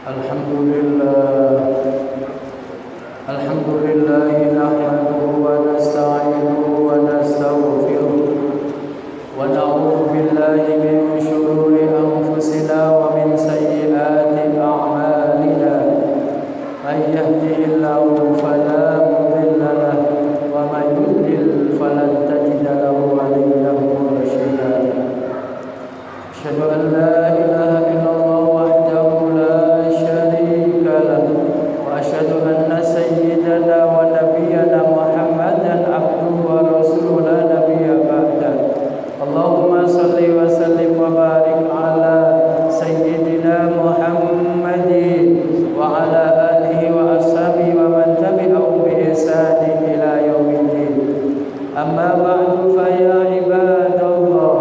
Alhamdulillah nahmaduhu wa nasta'inuhu wa nastaghfiruh wa na'udzu billahi min shururi anfusina wa min sayyiati a'malina. May yahdihillahu fala mudilla lahu wa may yudlil falan tajida lahu waliyyan mursyida. Asyhadu an la ilaha illallah wahdahu la syarika lahu wa asyhadu anna sayyidana wa nabiyyana Muhammadan abduhu wa rasuluhu la nabiyya ba'da. Allahumma salli wa sallim wa barik ala sayyidina Muhammadin wa ala alihi wa ashabihi wa man tabi'ahum bi ihsanin ila yaumiddin. Amma ba'du fa ya ibadallah,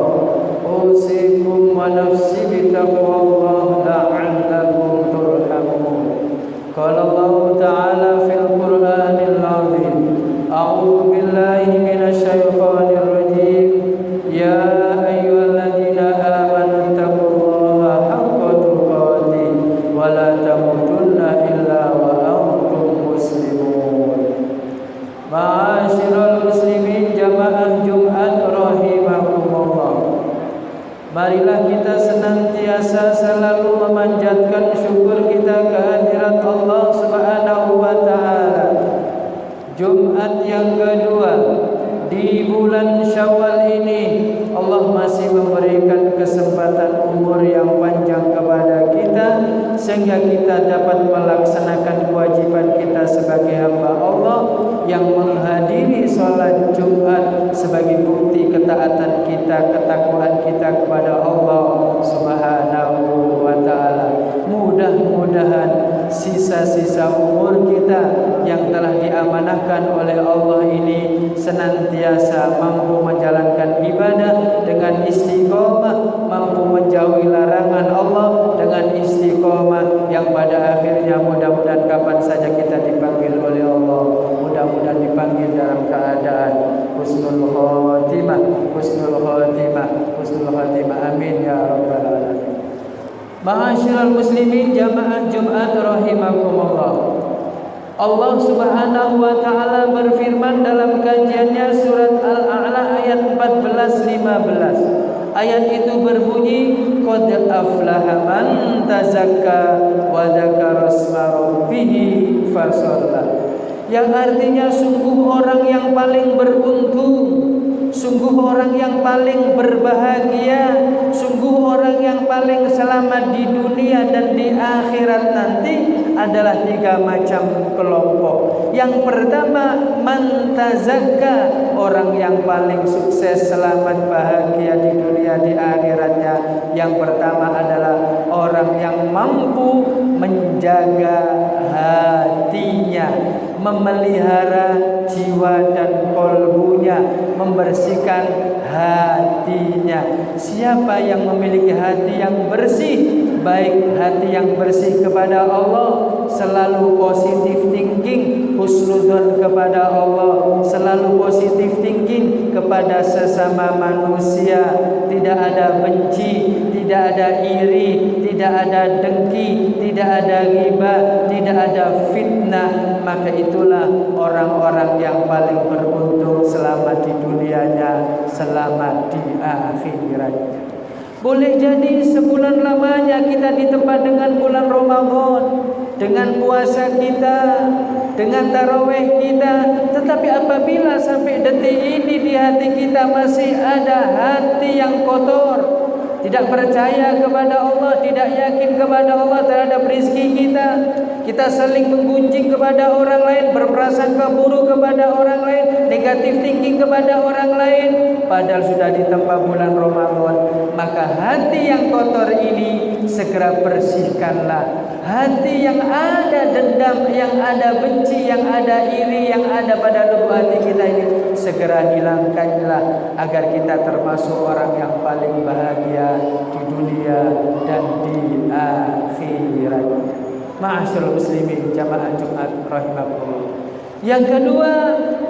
usikum wa nafsi bitaqwallah la'allakum turhamun. Qala Allah ta'ala fil Qur'anil 'azim, a'udzu billahi minasy syaithanir rajim. Ya ayyuhalladzina amanu taqullaha haqqa tuqatih wa la tamutunna illa wa antum muslimun. Ma'asyiral muslimin jamaah Jumat rahimakumullah. Marilah kita senantiasa selalu memanjatkan syukur kita kehadirat Allah Subhanahu wa taala. Jumat yang kedua di bulan Syawal ini, Allah masih memberikan kesempatan umur yang panjang kepada kita sehingga kita dapat melaksanakan kewajiban kita sebagai hamba Allah yang menghadiri salat Jumat sebagai bukti ketaatan kita, ketakwaan kita kepada Allah Subhanahu wa taala. Mudah-mudahan sisa-sisa umur kita yang telah diamanahkan oleh Allah ini senantiasa mampu menjalankan ibadah dengan istiqomah, mampu menjauhi larangan Allah dengan istiqomah, yang pada akhirnya mudah-mudahan kapan saja kita dipanggil oleh Allah, mudah-mudahan dipanggil dalam keadaan husnul khatimah, husnul khatimah, husnul khatimah. Amin ya rabbal alamin. Ma'asyiral muslimin jamaah Jumat rahimakumullah. Allah Subhanahu wa taala berfirman dalam kajiannya surat Al-A'la ayat 14-15. Ayat itu berbunyi, qad aflaha man tazakka wa dzakara isma rabbih fasalla. Yang artinya sungguh orang yang paling beruntung, sungguh orang yang paling berbahagia, sungguh orang yang paling selamat di dunia dan di akhirat nanti adalah tiga macam kelompok. Yang pertama, man tazakka, orang yang paling sukses, selamat, bahagia di dunia di akhiratnya. Yang pertama adalah orang yang mampu menjaga hatinya, memelihara jiwa dan kolbunya, membersihkan hatinya. Siapa yang memiliki hati yang bersih, baik hati yang bersih kepada Allah, selalu positive thinking, husnudzon kepada Allah, selalu positive thinking kepada sesama manusia, tidak ada benci, tidak ada iri, tidak ada dengki, tidak ada ghibah, tidak ada fitnah, maka itulah orang-orang yang paling beruntung, selamat di dunianya, selamat di akhiratnya. Boleh jadi sebulan lamanya kita ditempa dengan bulan Ramadan, dengan puasa kita, dengan tarawih kita, tetapi apabila sampai detik ini di hati kita masih ada hati yang kotor, tidak percaya kepada Allah, tidak yakin kepada Allah terhadap rezeki kita, kita saling menggunjing kepada orang lain, berprasangka buruk kepada orang lain, negatif thinking kepada orang lain, padahal sudah ditempa bulan Ramadan, maka hati yang kotor ini segera bersihkanlah. Hati yang ada dendam, yang ada benci, yang ada iri, yang ada pada lubuk hati kita ini segera hilangkanlah, agar kita termasuk orang yang paling bahagia di dunia dan di akhirat. Ma'asyiral muslimin jamaah Jumat rahimakumullah. Yang kedua,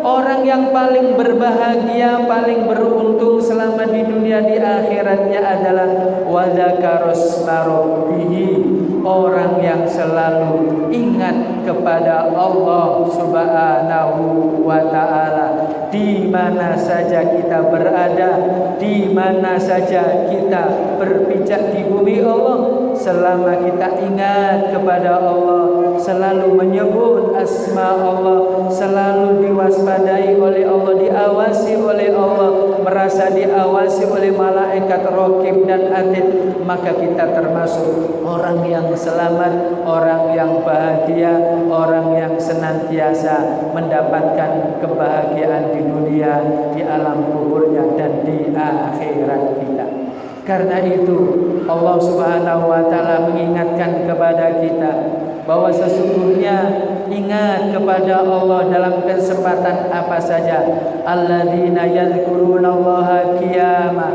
orang yang paling berbahagia, paling beruntung selama di dunia di akhiratnya adalah wa dzakara isma rabbih orang yang selalu ingat kepada Allah Subhanahu wa ta'ala. Di mana saja kita berada, di mana saja kita berpijak di bumi Allah, selama kita ingat kepada Allah, selalu menyebut asma Allah, selalu diwaspadai oleh Allah, diawasi oleh Allah, merasa diawasi oleh malaikat raqib dan atid, maka kita termasuk orang yang selamat, orang yang bahagia, orang yang senantiasa mendapatkan kebahagiaan di dunia, di alam kuburnya, dan di akhirat kita. Karena itu Allah Subhanahu wa ta'ala mengingatkan kepada kita bahwa sesungguhnya ingat kepada Allah dalam kesempatan apa saja. Alladzina yadhkurunallaha qiyama,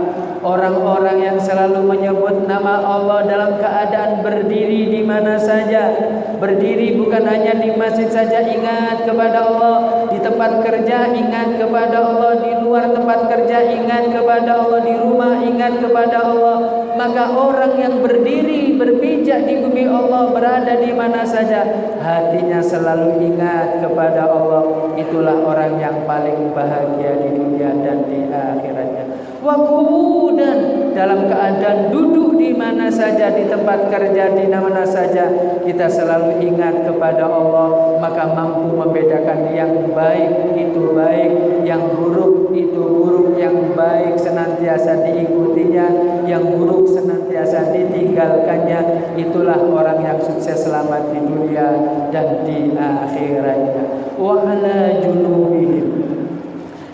orang-orang yang selalu menyebut nama Allah dalam keadaan berdiri di mana saja. Berdiri bukan hanya di masjid saja ingat kepada Allah, di tempat kerja ingat kepada Allah, di luar tempat kerja ingat kepada Allah, di rumah ingat kepada Allah. Maka orang yang berdiri berpijak di bumi Allah, berada di mana saja, hatinya selalu ingat kepada Allah, itulah orang yang paling bahagia di dunia dan di akhiratnya. Wa qu'udan, dalam keadaan duduk di mana saja, di tempat kerja, di mana saja, kita selalu ingat kepada Allah, maka mampu membedakan yang baik itu baik, yang buruk itu buruk, yang baik senantiasa diikutinya, yang buruk senantiasa ditinggalkannya. Itulah orang yang sukses selamat di dunia dan di akhiratnya. Wa ala junubihim,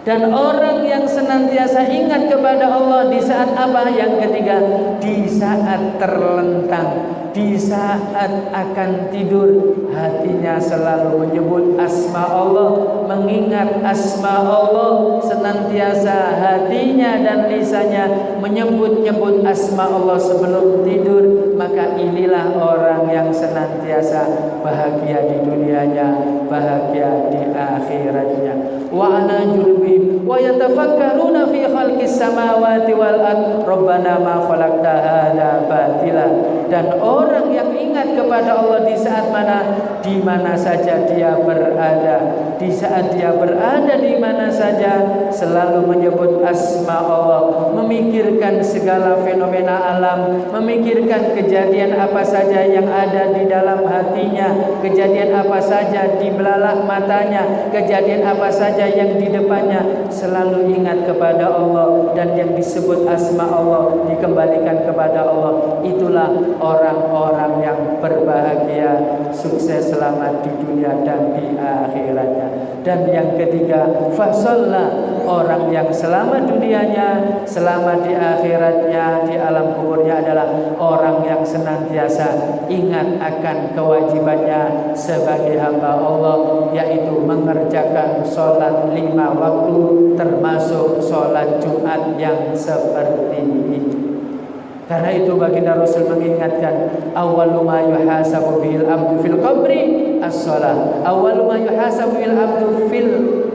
dan orang yang senantiasa ingat kepada Allah di saat apa? Yang ketiga, di saat terlentang, di saat akan tidur, hatinya selalu menyebut asma Allah, mengingat asma Allah, senantiasa hatinya dan lisannya menyebut-nyebut asma Allah sebelum tidur. Maka inilah orang yang senantiasa bahagia di dunianya, bahagia di akhiratnya. Wa ala junubihim wa yatafakkaruna fi khalqis samawati wal ard rabbana ma khalaqta hadza batila. Dan orang yang ingat kepada Allah di saat mana? Di mana saja dia berada, di saat dia berada di mana saja, selalu menyebut asma Allah, memikirkan segala fenomena alam, memikirkan kejadian apa saja yang ada di dalam hatinya, kejadian apa saja di belalak matanya, kejadian apa saja yang di depannya, selalu ingat kepada Allah, dan yang disebut asma Allah dikembalikan kepada Allah. Itulah orang-orang yang berbahagia, sukses selamat di dunia dan di akhiratnya. Dan yang ketiga, fasalla, orang yang selamat dunianya, selamat di akhiratnya, di alam kuburnya adalah orang yang senantiasa ingat akan kewajibannya sebagai hamba Allah, yaitu mengerjakan sholat 5 waktu, termasuk sholat Jumat yang seperti ini. Karena itu baginda Rasul mengingatkan, awwalu ma yuhasabu bil abdu fil qabri as-shalah, awwalu ma yuhasabu bil abdu fil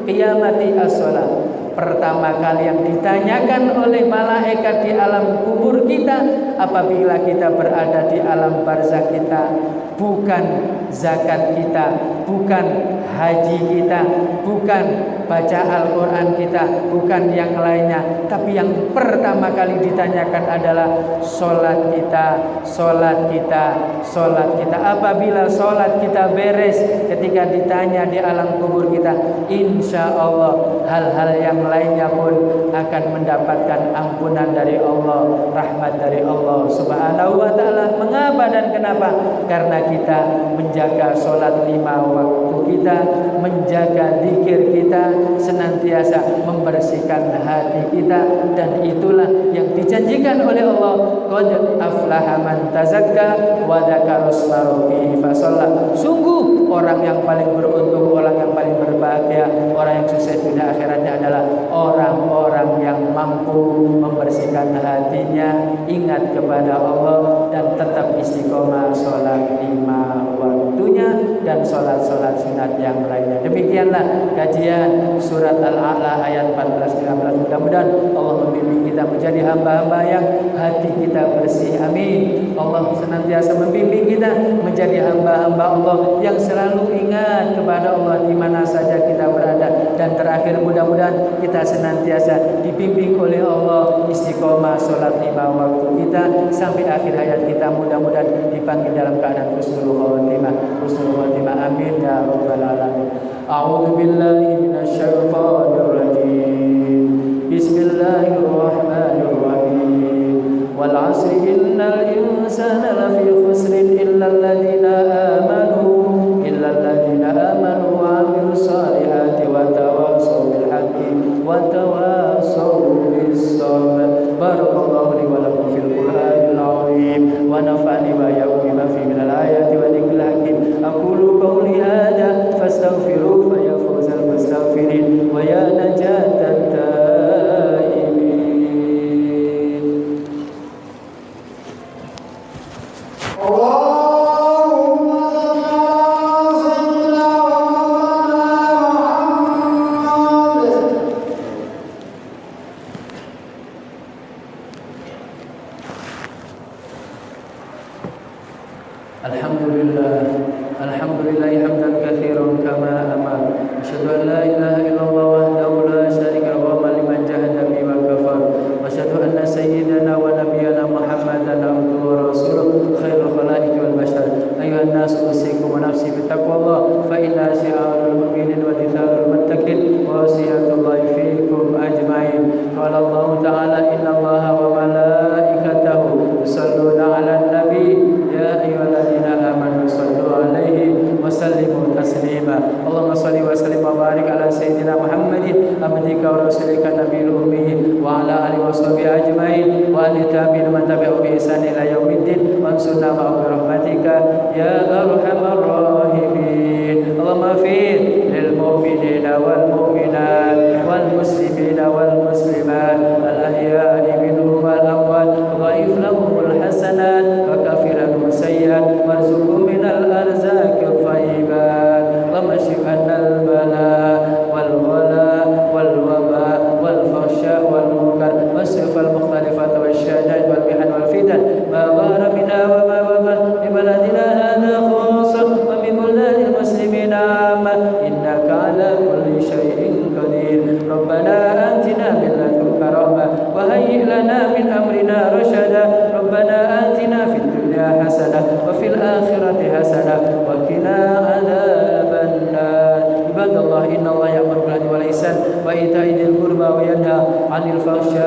qiyamati as-shalah. Pertama kali yang ditanyakan oleh malaikat di alam kubur kita apabila kita berada di alam barzakh kita, bukan zakat kita, bukan haji kita, bukan baca Al-Quran kita, bukan yang lainnya, tapi yang pertama kali ditanyakan adalah sholat kita, sholat kita, sholat kita. Apabila sholat kita beres, ketika ditanya di alam kubur kita, insya Allah hal-hal yang lainnya pun akan mendapatkan ampunan dari Allah, rahmat dari Allah Subhanahu wa ta'ala. Mengapa dan kenapa? Karena kita menjaga sholat 5 waktu kita, menjaga zikir kita, senantiasa membersihkan hati kita. Dan itulah yang dijanjikan oleh Allah, qad aflaha man tazakka wa dzakara isma rabbih fasalla. Sungguh orang yang paling beruntung, orang yang paling berbahagia, orang yang sukses dunia akhiratnya adalah orang-orang yang mampu membersihkan hatinya, ingat kepada Allah, dan tetap istiqomah sholat 5 waktunya dan sholat-sholat hasanat yang lainnya. Demikianlah kajian surat Al-A'la ayat 14-15. Mudah-mudahan Allah membimbing kita menjadi hamba-hamba yang hati kita bersih. Amin. Allah senantiasa membimbing kita menjadi hamba-hamba Allah yang selalu ingat kepada Allah di mana saja kita berada. Dan terakhir, mudah-mudahan kita senantiasa dibimbing oleh Allah istiqomah sholat 5 waktu kita sampai akhir hayat kita. Mudah-mudahan dipanggil dalam keadaan husnul khotimah. Amin ya rabbal alamin. A'udzu billahi minasyaitonir rajim. Bismillahirrahmanirrahim. Wal 'asri innal insana lafi khusrin illa alladziina amanu wa 'amilus shalihati wa tawassaw bil haqqi wa tawassaw bis sabr. Barakallahu li wa lakum fil Qur'anil 'azim wa nafa'ani wa iyyakum bima fihi minal ayati wa dzikril hakim. Aqulu qawli hadza fastaghfiru fa ya fawzal mustaghfirin wa ya najatat taibin. Alhamdulillah hamdan katsiran kama amar. Asyhadu an la ilaha illallah wahdahu la syarika lahu wa liman jahada bi wa kafar. Wa asyhadu anna sayyidana wa nabiyyana Muhammadan abduhu wa rasuluh khairul khalaiqi wal bashar. Ayuhan nas usikum wa nafsi bi taqwallah fa inna syi'arul mu'minin wa ditharul muttaqin wa wasiyatullahi fiikum ajma'in. Qala Allah ta'ala innallaha wa malaikatahu yusalluna 'alan nabi ya ayyuhalladzina amanu sallu 'alaihi wa sallimu taslima. Allahumma shalli wa sallim wa barik ala sayyidina Muhammadin abdika wa rasulika nabiyil ummi wa ala alihi wa sahbihi ajmain wa ali tabi'in man tabi'ahum bi ihsan ila yaumiddin wa ansurna bi rahmatika ya arhamar rahimin. Allahumma fir lil mu'minina wal mu'minat wal muslimina wal muslimat al ahya'i minhum wal amwat dhaif lahumul hasanat wa kafir lahum sayyi'at warzuqhum minal arzaqi thayyibat. Allahumma shif annal bala wal ghala wal waba wal fahsya wal munkar wasrif al mukhtalifat wal syadad wal mihan wal fitan ma dhahara minha wa ma batan li baladina hadha khassa wa min buladil muslimina amma innaka ala kulli syai'in qadir. Rabbana atina min ladunka rahmah wa hayyi' lana min amrina rashada. Rabbana atina fid dunya hasanah wa fil akhirati hasanah wa qina adzaban nar. Ibadallah innallaha ya'muru bil 'adli wal ihsan wa ita'i dzil qurba wa yanha 'anil fahsya'i